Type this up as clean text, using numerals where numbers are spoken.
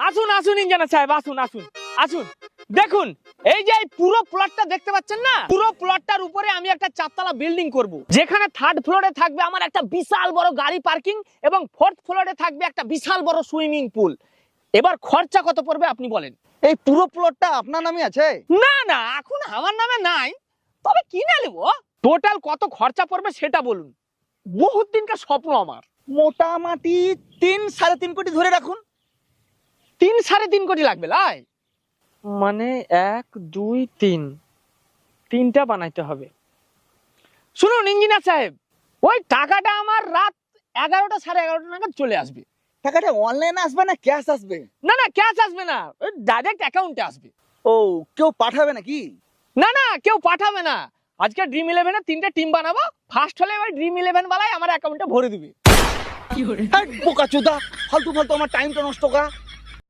আসুন আসুন ইঞ্জিনিয়ার সাহেব, আসুন আসুন আসুন। দেখুন এই যে এই পুরো প্লটটা দেখতে পাচ্ছেন না, পুরো প্লটটার উপরে আমি একটা চারতলা বিল্ডিং করব, যেখানে থার্ড ফ্লোরে থাকবে আমার একটা বিশাল বড় গাড়ি পার্কিং এবং ফোর্থ ফ্লোরে থাকবে একটা বিশাল বড় সুইমিং পুল। এবার খরচা কত পড়বে আপনি বলেন? এই পুরো প্লটটা আপনার নামে আছে? না না, এখন আমার নামে নাই, তবে কিনে নেব। টোটাল কত খরচা পড়বে সেটা বলুন, বহুত দিনকার স্বপ্ন আমার। মোটামুটি 3-3.5 কোটি ধরে রাখুন। 3-3.5 কোটি লাগবে লাই? মানে 1 2 3, তিনটা বানাইতে হবে। শুনুন ইঞ্জিনিয়ার সাহেব, ওই টাকাটা আমার রাত 11টা 11:30 নাগাদ চলে আসবে। টাকাটা অনলাইনে আসবে না ক্যাশ আসবে? না না, ক্যাশ আসবে না, ডাইরেক্ট অ্যাকাউন্টে আসবে। ও, কেউ পাঠাবে নাকি? না না, কেউ পাঠাবে না। আজকে ড্রিম 11 এর 3টে টিম বানাবো, ফার্স্ট হলে ওই ড্রিম 11 বালাই আমার অ্যাকাউন্টে ভরে দিবে। বোকাচোদা, ফালতু ফালতু আমার টাইমটা নষ্ট করা।